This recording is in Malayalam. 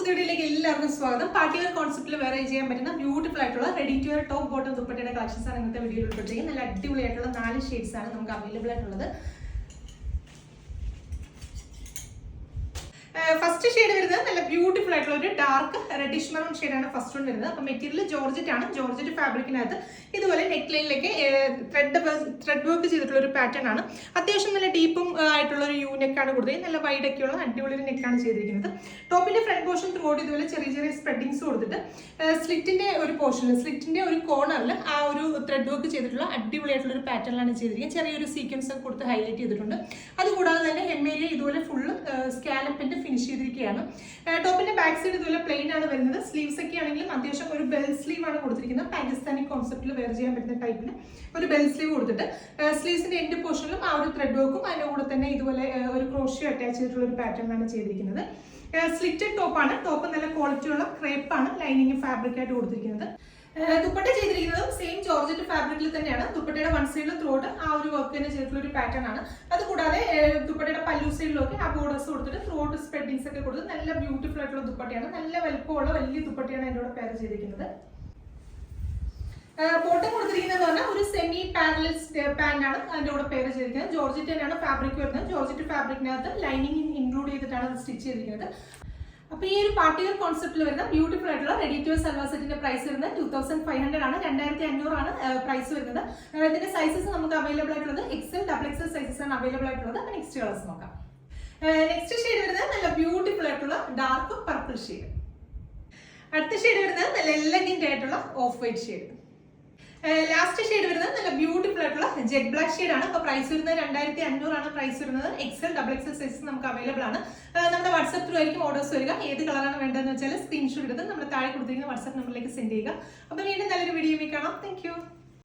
വീഡിയോയിലേക്ക് എല്ലാവർക്കും സ്വാഗതം. പാർട്ടി വെയർ കോൺസെപ്റ്റിൽ വേറെ ചെയ്യാൻ പറ്റുന്ന ബ്യൂട്ടിഫുൾ ആയിട്ടുള്ള ready to wear top bottom ദുപ്പട്ടയുടെ കളക്ഷൻസ് ആണ് ഇന്നത്തെ വീഡിയോയിൽ ഉൾപ്പെടുത്തിയത്. നല്ല അടിപൊളിയായിട്ടുള്ള 4 ഷെയ്ഡ്സ് ആണ് നമുക്ക് അവൈലബിൾ ആയിട്ടുള്ളത്. ഫസ്റ്റ് ഷെയ്ഡ് വരുന്നത് നല്ല ബ്യൂട്ടിഫുൾ ആയിട്ടുള്ള ഒരു ഡാർക്ക് റെഡിഷ് മെറൂൺ ഷെയ്ഡാണ് ഫസ്റ്റ് വൺ വരുന്നത്. അപ്പോൾ മെറ്റീരിയൽ ജോർജറ്റ് ആണ്. ജോർജറ്റ് ഫാബ്രിക്കിനകത്ത് ഇതുപോലെ നെക്ക് ലൈനിലേക്ക് ത്രെഡ് വർക്ക് ചെയ്തിട്ടുള്ള ഒരു പാറ്റേൺ ആണ്. അത്യാവശ്യം നല്ല ഡീപ്പും ആയിട്ടുള്ള ഒരു യു നെക്കാണ് കൊടുത്തത്. നല്ല വൈഡ് ഒക്കെയുള്ള അടിപൊളി ഒരു നെക്കാണ് ചെയ്തിരിക്കുന്നത്. ടോപ്പിന്റെ ഫ്രണ്ട് പോർഷൻ ത്രൂഔട്ട് ഇതുപോലെ ചെറിയ ചെറിയ സ്പ്രെഡിങ്സ് കൊടുത്തിട്ട് സ്ലിറ്റിന്റെ ഒരു പോർഷനിൽ സ്ലിറ്റിന്റെ ഒരു കോർണറിൽ ആ ഒരു ത്രെഡ് വർക്ക് ചെയ്തിട്ടുള്ള അടിപൊളിയായിട്ടുള്ള ഒരു പാറ്റേണിലാണ് ചെയ്തിരിക്കുന്നത്. ചെറിയൊരു സീക്വൻസ് ഒക്കെ കൊടുത്ത് ഹൈലൈറ്റ് ചെയ്തിട്ടുണ്ട്. അതുകൂടാതെ തന്നെ hem area ഇതുപോലെ ഫുള്ള് സ്കാലപ്പിന്റെ ഫിനിഷ് ചെയ്തിരിക്കുകയാണ്. ടോപ്പിന്റെ ബാക്ക് സൈഡ് ഇതുപോലെ പ്ലെയിൻ ആണ് വരുന്നത്. സ്ലീവ്സ് ഒക്കെ ആണെങ്കിലും അത്യാവശ്യം ഒരു ബെൽ സ്ലീവ് ആണ് കൊടുത്തിരിക്കുന്നത്. പാകിസ്ഥാനി കോൺസെപ്റ്റിൽ വെയർ ചെയ്യാൻ പറ്റുന്ന ടൈപ്പിന് ഒരു ബെൽ സ്ലീവ് കൊടുത്തിട്ട് സ്ലീവ്സിന്റെ എൻഡ് പോർഷനിലും ആ ഒരു ത്രെഡ് വർക്കും അതിന്റെ കൂടെ തന്നെ ഇതുപോലെ ഒരു ക്രോഷ്യോ അറ്റാച്ച് ചെയ്തിട്ടുള്ള ഒരു പാറ്റേൺ ആണ് ചെയ്തിരിക്കുന്നത്. സ്ലിറ്റഡ് ടോപ്പാണ്. ടോപ്പ് നല്ല ക്വാളിറ്റി ഉള്ള ക്രേപ്പ് ആണ് ലൈനിങ് ഫാബ്രിക് ആയിട്ട് കൊടുത്തിരിക്കുന്നത്. ദുപ്പട്ട ചെയ്തിരിക്കുന്നതും സെയിം ജോർജറ്റ് ഫാബ്രിക്കിൽ തന്നെയാണ്. ദുപ്പട്ടയുടെ വൺ സൈഡിൽ ത്രോട്ട് ആ ഒരു വർക്ക് തന്നെ ചെയ്തിട്ടുള്ള ഒരു പാറ്റേൺ ആണ്. അതുകൂടാതെ ദുപ്പട്ടയുടെ പല്ലു സൈഡിലൊക്കെ ആ ബോർഡേഴ്സ് കൊടുത്തിട്ട് ത്രോട്ട് സ്പ്രെഡിങ്സ് ഒക്കെ കൊടുത്ത് നല്ല ബ്യൂട്ടിഫുൾ ആയിട്ടുള്ള ദുപ്പട്ടയാണ്. നല്ല വലുപ്പമുള്ള വലിയ ദുപ്പട്ടയാണ് അതിൻ്റെ കൂടെ പെയർ ചെയ്തിരിക്കുന്നത്. ബോട്ടം കൊടുത്തിരിക്കുന്നത് പറഞ്ഞാൽ ഒരു സെമി പാരലൽ പാന്റ് ആണ് അതിൻ്റെ കൂടെ പെയർ ചെയ്തിരിക്കുന്നത്. ജോർജറ്റ് തന്നെയാണ് ഫാബ്രിക് വരുന്നത്. ജോർജറ്റ് ഫാബ്രിക്കിനകത്ത് ലൈനിങ് ഇൻക്ലൂഡ് ചെയ്തിട്ടാണ് അത് സ്റ്റിച്ച് ചെയ്തിരിക്കുന്നത്. അപ്പോൾ ഈ ഒരു പാർട്ടി വെയർ കോൺസെപ്റ്റിൽ വരുന്ന ബ്യൂട്ടിഫുൾ ആയിട്ടുള്ള റെഡി ടു വെയർ സൽവാർ സെറ്റിന്റെ പ്രൈസ് വരുന്നത് 2500 ആണ്. 2500 ആണ് പ്രൈസ് വരുന്നത്. ഇതിന്റെ സൈസസ് നമുക്ക് അവൈലബിൾ ആയിട്ടുള്ളത് XL, XXL സൈസസ് ആണ് അവൈലബിൾ ആയിട്ടുള്ളത്. അപ്പോൾ നെക്സ്റ്റ് കളേഴ്സ് നോക്കാം. നെക്സ്റ്റ് ഷെയ്ഡ് വരുന്നത് നല്ല ബ്യൂട്ടിഫുൾ ആയിട്ടുള്ള ഡാർക്ക് പർപ്പിൾ ഷെയ്ഡ്. അടുത്ത ഷെയ്ഡ് വരുന്നത് നല്ല എലഗന്റ് ആയിട്ടുള്ള of white shade. Last shade വരുന്നത് നല്ല ബ്യൂട്ടിഫുൾ ആയിട്ടുള്ള ജെറ്റ് ബ്ലാക്ക് ഷെയ്ഡ് ആണ്. അപ്പോൾ പ്രൈസ് വരുന്നത് 2500 ആണ് പ്രൈസ് വരുന്നത്. XL, XXL സൈസസ് നമുക്ക് അവൈലബിൾ ആണ്. നമ്മുടെ വാട്സ്ആപ്പ് ത്രൂ ആയിരിക്കും ഓർഡേഴ്സ് വരിക. ഏത് കളറാണ് വേണ്ടതെന്ന് വെച്ചാൽ സ്ക്രീൻഷോട്ട് എടുത്ത് നമ്മുടെ താഴെ കൊടുത്തിരിക്കുന്ന വാട്സ്ആപ്പ് നമ്പറിലേക്ക് സെൻഡ് ചെയ്യുക. അപ്പോൾ വീണ്ടും നല്ലൊരു വീഡിയോ കാണാം. താങ്ക്